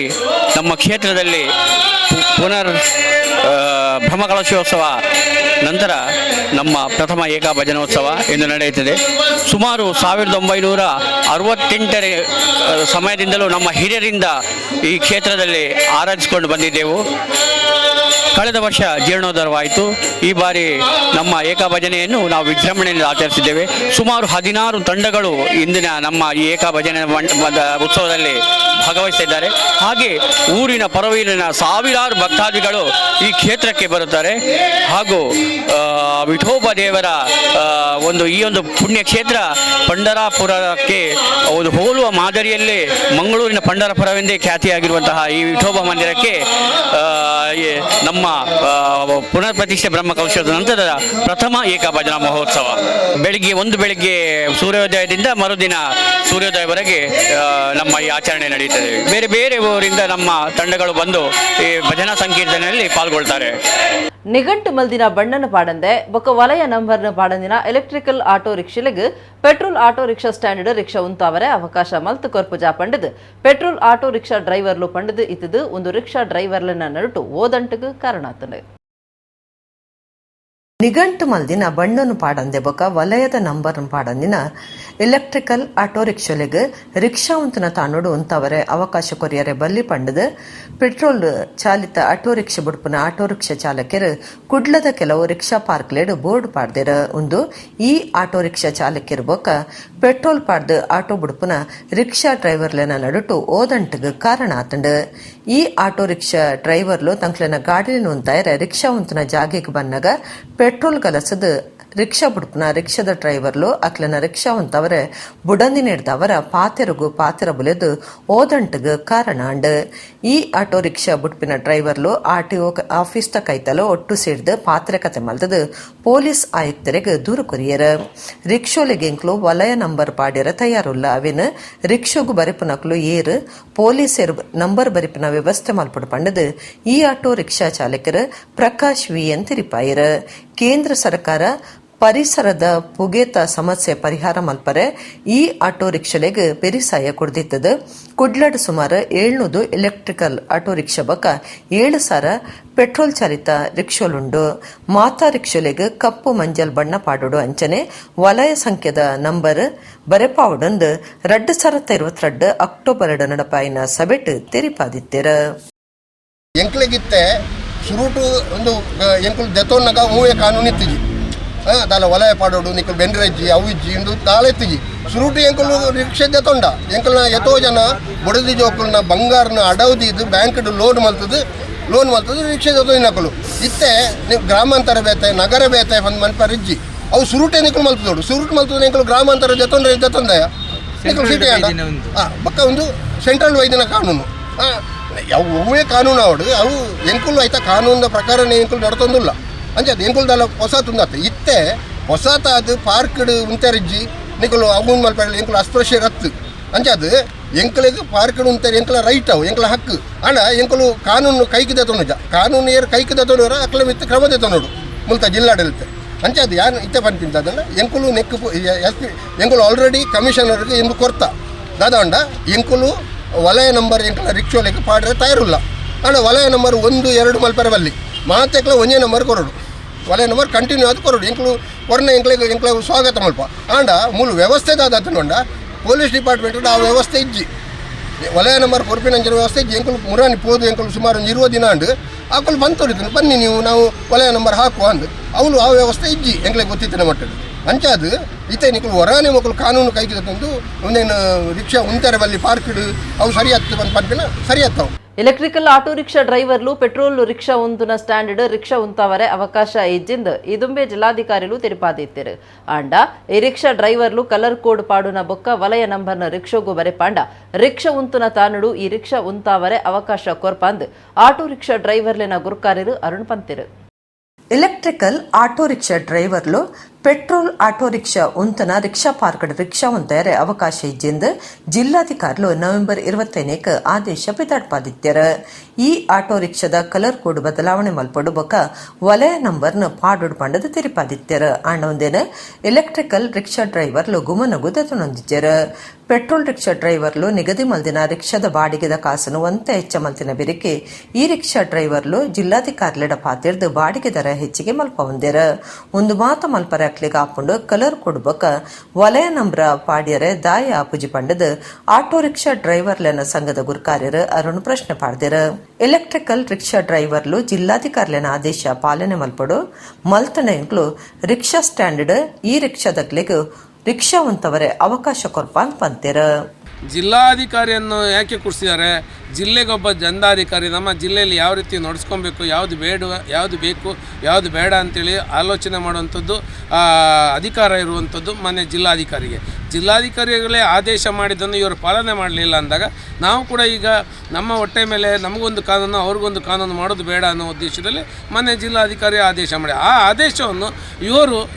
ನಮ್ಮ ಕ್ಷೇತ್ರದಲ್ಲಿ ಪುನರ್ ಬ್ರಹ್ಮಕಲಶೋತ್ಸವ ನಂತರ ನಮ್ಮ ಪ್ರಥಮ ಏಕ ಭಜನೋತ್ಸವ ಎಂದು ನಡೆಯುತ್ತದೆ. ಸುಮಾರು 1968ರ ಸಮಯದಿಂದಲೂ ನಮ್ಮ ಹಿರಿಯರಿಂದ ಈ ಕ್ಷೇತ್ರದಲ್ಲಿ ಆರಾಧಿಸಿಕೊಂಡು ಬಂದಿದ್ದೆವು. ಕಳೆದ ವರ್ಷ ಜೀರ್ಣೋದ್ಧಾರವಾಯಿತು. ಈ ಬಾರಿ ನಮ್ಮ ಏಕಭಜನೆಯನ್ನು ನಾವು ವಿಜೃಂಭಣೆಯಿಂದ ಆಚರಿಸಿದ್ದೇವೆ. ಸುಮಾರು 16 ತಂಡಗಳು ಇಂದಿನ ನಮ್ಮ ಈ ಏಕಭಜನೆ ಉತ್ಸವದಲ್ಲಿ ಭಾಗವಹಿಸಿದ್ದಾರೆ. ಹಾಗೆ ಊರಿನ ಪರವೀರಿನ ಸಾವಿರಾರು ಭಕ್ತಾದಿಗಳು ಈ ಕ್ಷೇತ್ರಕ್ಕೆ ಬರುತ್ತಾರೆ. ಹಾಗೂ ವಿಠೋಬ ದೇವರ ಈ ಒಂದು ಪುಣ್ಯ ಕ್ಷೇತ್ರ ಪಂಡರಾಪುರಕ್ಕೆ ಒಂದು ಹೋಲುವ ಮಾದರಿಯಲ್ಲೇ ಮಂಗಳೂರಿನ ಪಂಡರಾಪುರವೆಂದೇ ಖ್ಯಾತಿಯಾಗಿರುವಂತಹ ಈ ವಿಠೋಬ ಮಂದಿರಕ್ಕೆ ನಮ್ಮ ಪುನರ್ ಪ್ರತಿಷ್ಠೆ ಬ್ರಹ್ಮಕಲಶದ ನಂತರದ ಪ್ರಥಮ ಏಕಭಜನಾ ಮಹೋತ್ಸವ ಬೆಳಿಗ್ಗೆ ಸೂರ್ಯೋದಯದಿಂದ ಮರುದಿನ ಸೂರ್ಯೋದಯವರೆಗೆ ನಮ್ಮ ಈ ಆಚರಣೆ ನಡೆಯುತ್ತದೆ. ಬೇರೆ ಬೇರೆ ಊರಿಂದ ನಮ್ಮ ತಂಡಗಳು ಬಂದು ಈ ಭಜನಾ ಸಂಕೀರ್ತನೆಯಲ್ಲಿ ಪಾಲ್ಗೊಳ್ತಾರೆ. ನಿಘಂಟು ಮಲ್ದಿನ ಬಣ್ಣನ ಪಾಡಂದೆ ಬೊಕ್ಕ ವಲಯ ನಂಬರ್ನ ಪಾಡಂದಿನ ಎಲೆಕ್ಟ್ರಿಕಲ್ ಆಟೋ ರಿಕ್ಷೆಲೆಗ್ petrol auto rickshaw stand rickshaw ಉಂತಾವರೆ ಅವಕಾಶ ಮಲ್ತು ಕೊರ್ಪುಜಾ ಪಂಡದು ಪೆಟ್ರೋಲ್ ಆಟೋ ರಿಕ್ಷಾ ಡ್ರೈವರ್ಲು ಪಂಡದು ಇತ್ತದು ಒಂದು ರಿಕ್ಷಾ ಡ್ರೈವರ್ಲನ್ನ ನಡುಟು ಓದಂಟುಗು ಕಾರಣ ಆತಂಡು. ನಿಘಂಟು ಮಲ್ದಿನ ಬಣ್ಣನು ಪಾಡಂದೆ ಬೊಕ ವಲಯದ ನಂಬರ್ ಪಾಡಂದಿನ ಎಲೆಕ್ಟ್ರಿಕಲ್ ಆಟೋ ರಿಕ್ಷಾಲೆಗ್ ರಿಕ್ಷಾ ಉಂತನ ತಾನೋಡು ಉಂತವರೆ ಅವಕಾಶ ಕೊರಿಯರೆ ಬಲ್ಲಿ ಪಂಡದು ಪೆಟ್ರೋಲ್ ಚಾಲಿತ ಆಟೋ ರಿಕ್ಷಾ ಬುಡ್ಪುನ ಆಟೋ ರಿಕ್ಷಾ ಚಾಲಕರು ಕುಡ್ಲದ ಕೆಲವು ರಿಕ್ಷಾ ಪಾರ್ಕ್ಲೆಡ್ ಬೋರ್ಡ್ ಪಾಡ್ದಿರ ಉಂದು ಈ ಆಟೋ ರಿಕ್ಷಾ ಚಾಲಕರು ಬೊಕ ಪೆಟ್ರೋಲ್ ಪಾಡ್ದು ಆಟೋ ಬುಡ್ಪುನ ರಿಕ್ಷಾ ಡ್ರೈವರ್ಲೆನ ನಡುಟು ಓದಂಟಗ್ ಕಾರಣ ಆತಂಡು ಈ ಆಟೋ ರಿಕ್ಷಾ ಡ್ರೈವರ್ಲು ತಂಕ್ಲೆನ ಗಾಡಿಲಿನ ಉಂತಾಯರೆ ರಿಕ್ಷಾ ಉಂತನ ಜಾಗೆಗ್ ಬನ್ನಗ ಪೆಟ್ರೋಲ್ ಗಲಸದ ರಿಕ್ಷಾ ಬುಡ್ಪುನ ರಿಕ್ಷಾದ ಡ್ರೈವರ್ಲು ಅಕ್ಲನ ರಿಕ್ಷಾ ಉಂತವರೆ ಬುಡಂದಿ ನೀಡ್ದವರ ಪಾತೆರ ಬುಲೆದು ಓದಂಟಗ್ ಕಾರಣ ಅಂಡ್ ಈ ಆಟೋ ರಿಕ್ಷಾ ಬುಡ್ಪಿನ ಡ್ರೈವರ್ಲು RTO ಆಫೀಸ್ ತ ಕೈತಲು ಒಟ್ಟು ಸೇಡ್ದು ಪಾತ್ರೆ ಕತೆ ಮಲ್ತದು ಪೊಲೀಸ್ ಆಯುಕ್ತರಿಗೆ ದೂರು ಕೊರಿಯರ ರಿಕ್ಷೋಲೆಗೆಂಕ್ಲು ವಲಯ ನಂಬರ್ ಪಾಡ್ಯರ ತಯಾರುಲ್ಲ ಅವೇನು ರಿಕ್ಷೋಗು ಬರಿಪುನಕ್ಲು ಏರು ಪೊಲೀಸರು ನಂಬರ್ ಬರಿಪಿನ ವ್ಯವಸ್ಥೆ ಮಲ್ಪಡು ಪಂಡದು ಈ ಆಟೋ ರಿಕ್ಷಾ ಚಾಲಕರು ಪ್ರಕಾಶ್ ವಿ ಎನ್ ತಿರಿಪಾಯರ ಕೇಂದ್ರ ಸರ್ಕಾರ ಪರಿಸರದ ಪುಗೆತ ಸಮಸ್ಯೆ ಪರಿಹಾರ ಮಲ್ಪರೆ ಈ ಆಟೋ ರಿಕ್ಷಾಲೆಗ್ ಪೆರಿಸಾಯ ಕೊಡ್ದಿತ್ತದು ಕುಡ್ಲಡ್ ಸುಮಾರು 700 ಎಲೆಕ್ಟ್ರಿಕಲ್ ಆಟೋ ರಿಕ್ಷಾ ಬಕ 7,000 ಪೆಟ್ರೋಲ್ ಚಾಲಿತ ರಿಕ್ಷೋಲುಂಡು ಮಾತಾ ರಿಕ್ಷಾಲೆಗ್ ಕಪ್ಪು ಮಂಜಲ್ ಬಣ್ಣ ಪಾಡೋಡು ಅಂಚನೆ ವಲಯ ಸಂಖ್ಯೆದ ನಂಬರ್ ಬರೆಪಾವುಡೊಂದು 2022 ಅಕ್ಟೋಬರ್ 2 ನಡಪಾಯಿನ ಸಭೆಟ್ ತೆರಿಪಾದಿತ್ತೆರ ಎಂಕ್ಲೆಗಿತ್ತೆ ಸುರುಟು ಒಂದು ಎಂಕುಲು ದೆತೋನ್ನಗ ಮೂವೇ ಕಾನೂನು ಇತ್ತಿಜಿ ದಾಲ ವಲಯ ಪಾಡೋಡು ನಿಕ್ಕಲು ಬೆಂಡ್ರಜ್ಜಿ ಅವು ಇಜ್ಜಿ ಇಂದು ದಾಳೆತ್ತಿಜಿ ಸುರುಟು ಎಂಕುಲು ರಿಕ್ಷಾ ದೆತೊಂಡ ಎಂಕಲ್ನ ಎತೋ ಜನ ಬೊಡದಿ ಜೋಕುಲ್ನ ಬಂಗಾರನ ಅಡವದಿದ್ದು ಬ್ಯಾಂಕ್ಡ್ ಲೋನ್ ಮಲ್ತದು ರಿಕ್ಷಾ ದೆತೋ ನಕಲು ಇತ್ತೆ ನೀವು ಗ್ರಾಮಾಂತರ ಬೇತೆ ನಗರ ಬೇತೆ ಬಂದು ಮನ್ಪರಿಜ್ಜಿ ಅವು ಸುರುಟೆ ನಿಕ್ಕಲು ಮಲ್ತದೋಡು ಸುರುಟು ಮಲ್ತದ ಎಂಕಲು ಗ್ರಾಮಾಂತರ ದೆತೊಂದಯ ನಿಕ್ಕಲು ಸಿಟಿ ಅಂಡ ಬಕ್ಕ ಒಂದು ಸೆಂಟ್ರಲ್ ವೈದ್ಯನ ಕಾನೂನು ಅವೇ ಕಾನೂನು ಅವಡು ಅವು ಎಂಕುಲು ಆಯ್ತಾ ಕಾನೂನಿನ ಪ್ರಕಾರನೇ ಎಂಕುಲು ನಡ್ತೊಂದಿಲ್ಲ ಅಂಚದು ಎಂಕುಲ್ದಲ್ಲ ಹೊಸ ತುಂದತ್ತೆ ಇತ್ತೆ ಹೊಸತ ಅದು ಪಾರ್ಕ್ಡ್ ಉಂತರಿಜ್ಜಿ ನಿಕ್ಕಲು ಅವನ್ ಮಲ್ಪಡ ಎಂಕುಲು ಅಸ್ಪೃಶ್ಯ ರತ್ತು ಅಂಚದು ಎಂಕಲಿಗೆ ಪಾರ್ಕ್ಡ್ ಉಂತಾರೆ ಎಂಕಲ ರೈಟ್ ಅವು ಎಂಕಲ ಹಕ್ಕು ಅಣ್ಣ ಎಂಕುಲು ಕಾನೂನು ಕೈಕಿದ ತೊಂದ ಕಾನೂನು ಏರು ಕೈಕಿದ ತೊಂದೋರ ಅಕ್ಲ ಮಿತ್ತ ಕ್ರಮದ ತೊಂದೋಡು ಮುಲ್ತ ಜಿಲ್ಲಾಡಳಿತ ಅಂಚದು ಯಾರು ಇತ್ತೆ ಬಂತಿಂತ ಅದನ್ನು ಎಂಕುಲು ನೆಕ್ಕು ಎಂಕುಲು ಆಲ್ರೆಡಿ ಕಮಿಷನರ್ಗೆ ಎಂದು ಕೊರ್ತ ದಾದಾಂಡ ಎಂಕುಲು ವಲಯ ನಂಬರ್ ಎಂಕಲ ರಿಕ್ಷೋಲೆಗೆ ಪಾಡ್ರೆ ತಯಾರಿಲ್ಲ ಅಣ್ಣ ವಲಯ ನಂಬರ್ 1, 2 ಮಲ್ಪರೆ ಬಲ್ಲಿ ಮಾತೆಕ್ಲ ಒಂದೇ ನಂಬರ್ ಕೊರೋಡು ವಲಯ ನಂಬರ್ ಕಂಟಿನ್ಯೂ ಆದ ಕೊರೋಡು ಎಂಕಲು ಕೊರನ ಎಂಕ್ಲ ಸ್ವಾಗತ ಮಲ್ಪ ಆಂಡ ಮೂಲ ವ್ಯವಸ್ಥೆ ದಾದತ್ತುಂಡ ಪೊಲೀಸ್ ಡಿಪಾರ್ಟ್ಮೆಂಟ್ ಆ ವ್ಯವಸ್ಥೆ ಇಜ್ಜಿ ವಲಯ ನಂಬರ್ ಕೊರಪಿನಂಚಿನ ವ್ಯವಸ್ಥೆ ಇಜ್ಜಿ ಎಂಕಲು ಮುರಾನಿ ಪೋದು ಎಂಕಲು ಸುಮಾರು 20 ದಿನ ಅಂಡು ಆಕಲು ಬಂತೊಡಿತೀನಿ ಬನ್ನಿ ನೀವು ನಾವು ವಲಯ ನಂಬರ್ ಹಾಕುವ ಅಂದು ಅವಳು ಆ ವ್ಯವಸ್ಥೆ ಇಜ್ಜಿ ಎಂಕ್ಲೆ ಗೊತ್ತಿತ್ತಿನ ಮಟ್ಟದ ಅಂಚಾದು ಈತ ನಿಕ್ಕಲು ಹೊರಾನೆ ಮಕ್ಕಳು ಕಾನೂನು ಕೈಗೆ ತಂದು ಒಂದೇನು ರಿಕ್ಷಾ ಉಂತಾರೆ ಬಲ್ಲಿ ಪಾರ್ಕ್ಡ್ ಅವು ಸರಿ ಹತ್ತು ಬಂದು ಪಂಪಿನ ಸರಿ ಹತ್ತವು ಎಲೆಕ್ಟ್ರಿಕಲ್ ಆಟೋ ರಿಕ್ಷಾ ಡ್ರೈవర్లు పెట్రోల్ రిక్షా ఉంతున స్టాండర్డ్ రిక్షా ఉంతవరే అవకాಶ ఇజ్జింది ఇదుంబే జిల్లాధికారులు తెలిపాదిత్తరు అంಡ ఈ రిక్షా డ్రైవర్లు కలర్ కోడ్ పాడున బొక్క వలయ నంబర్ನ ರಿಕ್ಷೋಗು ಬರೆಪಾಂಡ ರಿಕ್ಷಾ ಉಂತುನ ತಾನುಡು ಈ ರಿಕ್ಷಾ ಉಂತಾವರೆ ಅವಕಾಶ ಕೊರ್ಪಂದ್ ಆಟೋ ರಿಕ್ಷಾ ಡ್ರೈవర్ಲೆನ ಗುರುಕಾರ್ಯರು ಅರುಣ್ ಪಂತಿರು ಎಲೆಕ್ಟ್ರಿಕಲ್ ಆಟೋ ರಿಕ್ಷಾ ಡ್ರೈవర్లు ಪೆಟ್ರೋಲ್ ಆಟೋ ರಿಕ್ಷಾ ಉಂತನ ರಿಕ್ಷಾ ಪಾರ್ಕ್ಡ್ ರಿಕ್ಷಾ ಉಂತಯರೆ ಅವಕಾಶ ಇಜ್ಜಿಂದು ಜಿಲ್ಲಾಧಿಕಾರಿಗಳು ನವೆಂಬರ್ 25ಕ್ಕೆ ಆದೇಶ ಬಿದ್ದಾಡ್ಪಾದಿತ್ಯರ ಈ ಆಟೋ ರಿಕ್ಷಾದ ಕಲರ್ ಕೋಡ್ ಬದಲಾವಣೆ ಮಲ್ಪಡು ಬೊಕ ವಲಯ ನಂಬರ್ನ ಪಾಡೋಡು ಪಂಡದ ತಿರಿಪಾದಿತ್ಯರ ಆಂಡೊಂದೇನ ಎಲೆಕ್ಟ್ರಿಕಲ್ ರಿಕ್ಷಾ ಡ್ರೈవర్లు ಗುಮನಗು ದೆತೊನೊಂದಿಜ್ಜರ ಪೆಟ್ರೋಲ್ ರಿಕ್ಷಾ ಡ್ರೈవర్లు ನಿಗದಿ ಮಲ್ದಿನ ರಿಕ್ಷಾದ ಬಾಡಿಗೆದ ಕಾಸನ್ನು ಒಂತ ಹೆಚ್ಚ ಮಲ್ತಿನ ಬೆರಿಕೆ ಈ ರಿಕ್ಷಾ ಡ್ರೈవర్లు ಜಿಲ್ಲಾಧಿಕಾರಿಲೆಡ ಪಾತಿರ್ದು ಬಾಡಿಗೆ ದರ ಹೆಚ್ಚಿಗೆ ಮಲ್ಪ ಹೊಂದ್ಯಾರ ಒಂದು ಮಾತ ಮಲ್ಪರ ಹಾಕೊಂಡು ಕಲರ್ ಕೊಡ್ಬೇಕ ವಲಯ ನಂಬರ ಪಾಡ್ಯರೆ ದಾಯ ಆಪುಜಿ ಪಂಡದ ಆಟೋ ರಿಕ್ಷಾ ಡ್ರೈవర్ಲೆನ ಸಂಘದ ಗುರುಕಾರ್ಯರು ಅರುಣ್ ಪ್ರಶ್ನೆ ಪಾಡ್ದಿರ ಎಲೆಕ್ಟ್ರಿಕಲ್ ರಿಕ್ಷಾ ಡ್ರೈవర్లు ಜಿಲ್ಲಾಧಿಕಾರಿಲೆನ ಆದೇಶ ಪಾಲನೆ ಮಲ್ಪಡು ಮಲ್ತನ ಎಂಕ್ಲು ರಿಕ್ಷಾ ಸ್ಟ್ಯಾಂಡರ್ಡ್ ಈ ರಿಕ್ಷಾದಗ್ಲಿಗೆ ರಿಕ್ಷಾ ಉಂತವರೆ ಅವಕಾಶ ಕೊರ್ಪಾನ್ ಪಂತೆರ ಜಿಲ್ಲಾಧಿಕಾರಿಯನ್ನು ಯಾಕೆ ಕೂರಿಸಿದ್ದಾರೆ ಜಿಲ್ಲೆಗೊಬ್ಬ ದಂಡಾಧಿಕಾರಿ ನಮ್ಮ ಜಿಲ್ಲೆಯಲ್ಲಿ ಯಾವ ರೀತಿ ನಡೆಸ್ಕೊಬೇಕು ಯಾವುದು ಬೇಕು ಯಾವುದು ಬೇಡ ಅಂತೇಳಿ ಆಲೋಚನೆ ಮಾಡುವಂಥದ್ದು ಅಧಿಕಾರ ಇರುವಂಥದ್ದು ಮಾನ್ಯ ಜಿಲ್ಲಾಧಿಕಾರಿಗಳೇ ಆದೇಶ ಮಾಡಿದ್ದನ್ನು ಇವರು ಪಾಲನೆ ಮಾಡಲಿಲ್ಲ ಅಂದಾಗ ನಾವು ಕೂಡ ಈಗ ನಮ್ಮ ಹೊಟ್ಟೆ ಮೇಲೆ ನಮಗೊಂದು ಕಾನೂನು ಅವ್ರಿಗೊಂದು ಕಾನೂನು ಮಾಡೋದು ಬೇಡ ಅನ್ನೋ ಉದ್ದೇಶದಲ್ಲಿ ಮಾನ್ಯ ಜಿಲ್ಲಾಧಿಕಾರಿ ಆದೇಶ ಮಾಡಿ ಆ ಆದೇಶವನ್ನು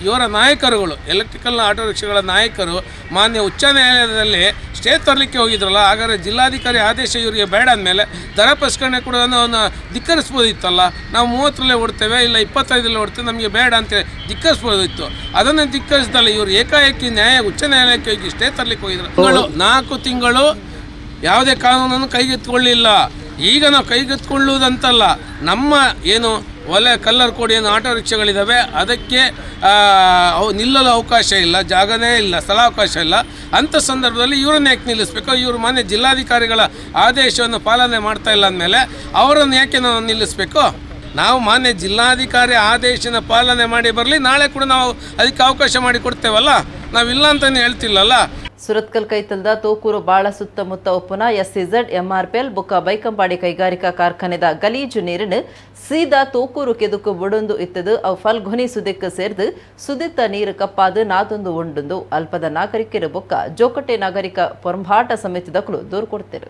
ಇವರ ನಾಯಕರುಗಳು ಎಲೆಕ್ಟ್ರಿಕಲ್ ಆಟೋ ರಿಕ್ಷಾಗಳ ನಾಯಕರು ಮಾನ್ಯ ಉಚ್ಚ ನ್ಯಾಯಾಲಯದಲ್ಲಿ ಸ್ಟೇ ತರಲಿಕ್ಕೆ ಹೋಗಿದ್ರಲ್ಲ. ಹಾಗಾದರೆ ಜಿಲ್ಲಾಧಿಕಾರಿ ಆದೇಶ ಇವರಿಗೆ ಬೇಡ ಅಂದಮೇಲೆ ದರ ಪರಿಷ್ಕರಣೆ ಕೂಡ ಧಿಕ್ಕರಿಸ್ಬೋದಿತ್ತಲ್ಲ. ನಾವು 30ರಲ್ಲೇ ಓಡ್ತೇವೆ ಇಲ್ಲ 25ರಲ್ಲೇ ಓಡ್ತೇವೆ ನಮಗೆ ಬೇಡ ಅಂತೇಳಿ ಧಿಕ್ಕರಿಸ್ಬೋದಿತ್ತು. ಅದನ್ನು ಧಿಕ್ಕರಿಸ್ದಲ್ಲ ಇವರು ಏಕಾಏಕಿ ಉಚ್ಚ ನ್ಯಾಯಾಲಯಕ್ಕೆ ಹೋಗಿ ಸ್ಟೇ ತರಲಿಕ್ಕೆ ಹೋಗಿದ್ರು. 4 ತಿಂಗಳು ಯಾವುದೇ ಕಾನೂನನ್ನು ಕೈಗೆತ್ತಿಕೊಳ್ಳಿಲ್ಲ. ಈಗ ನಾವು ಕೈಗೆತ್ತಿಕೊಳ್ಳುವುದಂತಲ್ಲ, ನಮ್ಮ ಏನು ಒಲೆ ಕಲ್ಲರ್ ಕೋಡಿ ಏನು ಆಟೋ ರಿಕ್ಷಾಗಳಿದ್ದಾವೆ, ಅದಕ್ಕೆ ಅವು ನಿಲ್ಲಲು ಅವಕಾಶ ಇಲ್ಲ, ಜಾಗನೇ ಇಲ್ಲ, ಸ್ಥಳಾವಕಾಶ ಇಲ್ಲ. ಅಂಥ ಸಂದರ್ಭದಲ್ಲಿ ಇವರನ್ನು ಯಾಕೆ ನಿಲ್ಲಿಸಬೇಕು? ಇವರು ಮಾನ್ಯ ಜಿಲ್ಲಾಧಿಕಾರಿಗಳ ಆದೇಶವನ್ನು ಪಾಲನೆ ಮಾಡ್ತಾ ಇಲ್ಲ ಅಂದಮೇಲೆ ಅವರನ್ನು ಯಾಕೆ ನಾವು ನಿಲ್ಲಿಸಬೇಕು? ನಾವು ಮಾನ್ಯ ಜಿಲ್ಲಾಧಿಕಾರಿ ಆದೇಶನ ಪಾಲನೆ ಮಾಡಿ ಬರಲಿ, ನಾಳೆ ಕೂಡ ನಾವು ಅದಕ್ಕೆ ಅವಕಾಶ ಮಾಡಿ ಕೊಡ್ತೇವಲ್ಲ, ನಾವಿಲ್ಲ ಅಂತಲೇ ಹೇಳ್ತಿಲ್ಲಲ್ಲ. ಸುರತ್ಕಲ್ ಕೈತಲ್ದ ತೋಕೂರು ಬಾಳ ಸುತ್ತಮುತ್ತ ಒಪ್ಪುನ ಎಸ್ಸಿಝೆಡ್ ಎಂಆರ್ಪಿಎಲ್ ಬೊಕ್ಕ ಬೈಕಂಪಾಡಿ ಕೈಗಾರಿಕಾ ಕಾರ್ಖಾನೆದ ಗಲೀಜು ನೀರನ್ನು ಸೀದಾ ತೋಕೂರು ಕೆದುಕು ಬುಡೊಂದು ಇತ್ತದು ಅವು ಫಲ್ಗೊನಿ ಸುದಿಕ್ಕ ಸೇರ್ದು ಸುದಿತ್ತ ನೀರು ಕಪ್ಪಾದು ನಾದೊಂದು ಉಂಡುಂದು ಅಲ್ಪದ ನಾಗರಿಕರು ಬೊಕ್ಕ ಜೋಕಟ್ಟೆ ನಾಗರಿಕ ಪೊರಂಭಾಟ ಸಮಿತಿದಕ್ಕಳು ದೂರು ಕೊಡ್ತಾರೆ.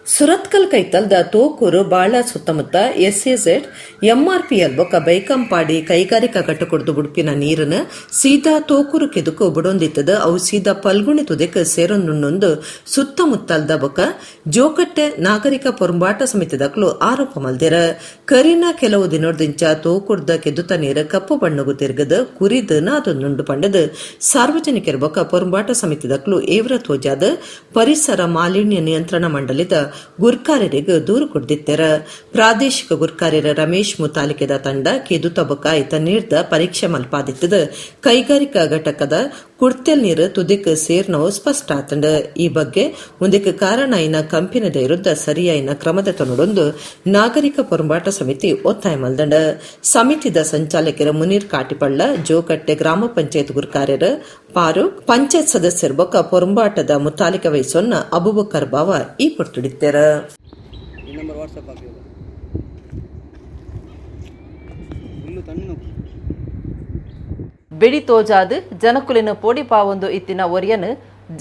ಸುರತ್ಕಲ್ ಕೈತಲ್ದ ತೋಕೂರು ಬಾಳ ಸುತ್ತಮುತ್ತ ಎಸ್ಎಝೆಡ್ ಎಂಆರ್ಪಿಎಲ್ ಬೊಕ್ಕ ಬೈಕಂಪಾಡಿ ಕೈಗಾರಿಕಾ ಘಟಕದ ಬುಡುಪಿನ ನೀರನ್ನು ಸೀದಾ ತೋಕೂರು ಕೆದುಕು ಬುಡೊಂದಿತ್ತದ ಅವು ಸೀದಾ ಪಲ್ಗುಣಿ ತುದಕ್ಕೆ ಸೇರೊಂದುಂಡೊಂದು ಸುತ್ತಮುತ್ತಲ್ದ ಬೊಕ್ಕ ಜೋಕಟ್ಟೆ ನಾಗರಿಕ ಪೊರಂಬಾಟ ಸಮಿತಿದಕ್ಲು ಆರೋಪ ಮಲ್ದಿರ. ಕರಿನ ಕೆಲವು ದಿನೋರ್ದಿಂಚ ತೋಕೂರ್ದ ಕೆದುತ ನೀರು ಕಪ್ಪು ಬಣ್ಣಗು ತಿರುಗದ ಕುರಿದ ನಾದೊಂದುಂಡು ಪಂಡದ ಸಾರ್ವಜನಿಕರ ಬೊಕ್ಕ ಪೊರಂಬಾಟ ಸಮಿತಿದಕ್ಲು ಏವ್ರ ತೋಜಾದ ಪರಿಸರ ಮಾಲಿನ್ಯ ನಿಯಂತ್ರಣ ಮಂಡಳಿದ ಗುರ್ಕಾರರಿಗೆ ದೂರು ಕೊಡ್ದಿತ್ತರ. ಪ್ರಾದೇಶಿಕ ಗುರ್ಕಾರ್ಯರ ರಮೇಶ್ ಮುತಾಲಿಕೆದ ತಂಡ ಕೆದುತ ಬೊಕ್ಕ ಈತ ನೀರ್ದ ಪರೀಕ್ಷೆ ಮಲ್ಪಾದಿತ್ತದ ಕೈಗಾರಿಕಾ ಘಟಕದ ಕುಡ್ತೆಲ್ ನೀರು ತುದಿಕ್ ಸೇರ್ನವು ಸ್ಪಷ್ಟ ಆತಂಡ. ಈ ಬಗ್ಗೆ ಮುಂದಕ್ಕೆ ಕಾರಣ ಐನ ಕಂಪನಿದ ವಿರುದ್ಧ ಸರಿಯಾಯಿನ ಕ್ರಮದ ತೊನಡೊಂದು ನಾಗರಿಕ ಪೊರಂಬಾಟ ಸಮಿತಿ ಒತ್ತಾಯ ಮಲ್ದಂಡ. ಸಮಿತಿದ ಸಂಚಾಲಕರ ಮುನೀರ್ ಕಾಟಿಪಳ್ಳ, ಜೋಕಟ್ಟೆ ಗ್ರಾಮ ಪಂಚಾಯತ್ ಗುರ್ಕಾರ್ಯರ ಫಾರೂಕ್, ಪಂಚಾಯತ್ ಸದಸ್ಯರ ಬೊಕ್ಕ ಪೊರಂಬಾಟದ ಮುತಾಲಿಕ ವಹಿಸೊನ್ನ ಅಬುಬಕರ್ ಬಾವ ಈ ಪೊರ್ತುಡಿತ್ತರ. ಬೆಡಿ ತೋಜಾದು ಜನಕುಲಿನ ಪೋಡಿ ಪಾವೊಂದು ಇತ್ತಿನ ಒರಿಯನು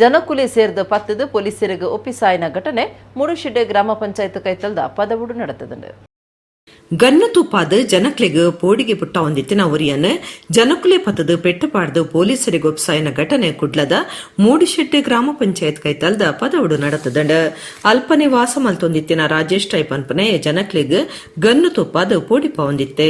ಜನಕುಲಿ ಸೇರ್ದ ಪತ್ತದು ಪೊಲೀಸರಿಗೆ ಒಪ್ಪಿಸಾಯಿನ ಘಟನೆ ಮುಡುಶಿಡ್ಡೆ ಗ್ರಾಮ ಪಂಚಾಯತ್ ಕೈತಲ್ದ ಪದವುಡು ನಡೆತದಂಡು. ಗನ್ನತೂಪಾದ ಜನಕ್ಲೆಗ್ ಪೋಡಿಗೆ ಪುಟ್ಟ ಒಂದಿತ್ತಿನ ಒರಿಯನ್ ಜನಕುಲೆ ಪತ್ತದ ಪೆಟ್ಟಪಾಡ್ದು ಪೊಲೀಸರಿಗೆ ಒಪ್ಸಾಯಿನ ಘಟನೆ ಕುಡ್ಲದ ಮೂಡಿಶೆಟ್ಟೆ ಗ್ರಾಮ ಪಂಚಾಯತ್ ಕೈತಲ್ದ ಪದವುಡು ನಡೆತದಂಡ. ಅಲ್ಪನೆ ವಾಸ ಮಲ್ತೊಂದಿತ್ತಿನ ರಾಜೇಶ್ ಟೈಪ್ ಅನ್ಪನೆ ಜನಕ್ಲೆಗ್ ಗನ್ನತೂಪಾದ ಪೋಡಿ ಪಾವೊಂದಿತ್ತೆ.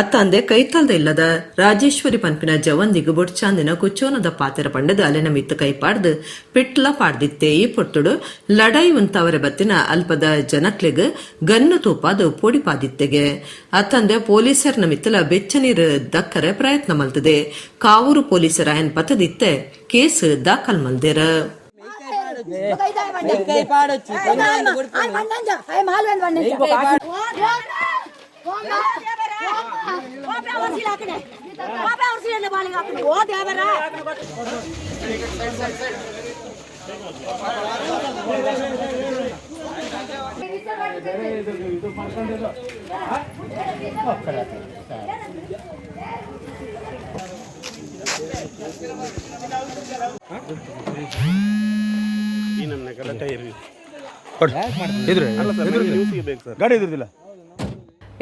ಅತ್ತಂದೆ ಕೈತಲ್ದ ಇಲ್ಲದ ರಾಜೇಶ್ವರಿ ಪನ್ಪಿನ ಜವಂದಿಗೆ ಬೊಡ್ಚಾಂದಿನ ಕುಚ್ಚೋನದ ಪಾತೆರ ಪಂಡದ ಅಲೆನ ಮಿತ್ತು ಕೈಪಾಡ್ದು ಪೆಟ್ಲ ಪಾಡ್ದಿತ್ತೆ. ಈ ಪೊಟ್ಟುಡು ಲಡಾಯಿ ಉಂತವರ ಬತ್ತಿನ ಅಲ್ಪದ ಜನಕ್ಲೆಗ್ ಗನ್ನತೂಪಾದ ಪೋಡಿ ಪಾದಿತ್ತೆಗೆ ಅತ್ತಂದೆ ಪೊಲೀಸರ ಮಿತ್ತಲ ಬೆಚ್ಚ ನೀರು ದಕ್ಕರೆ ಪ್ರಯತ್ನ ಮಲ್ತದೆ. ಕಾವೂರು ಪೊಲೀಸರ ಏನ್ ಪತದಿತ್ತೆ ಕೇಸ್ ದಾಖಲ್ ಮಲ್ದೇರ.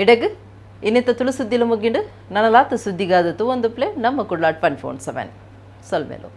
ಇಡಗ್ ಇನ್ನಿತ ತುಳು ಸುದ್ದಿಲು ಮುಗಿಂಡು ನನಲಾತ ಸುದ್ದಿಗಾದತು ಒಂದು ಪ್ಲೇ ನಮ್ಮ ಕುಡ್ಲಾಟ್ 147 ಸಲ್ಮೇಲು.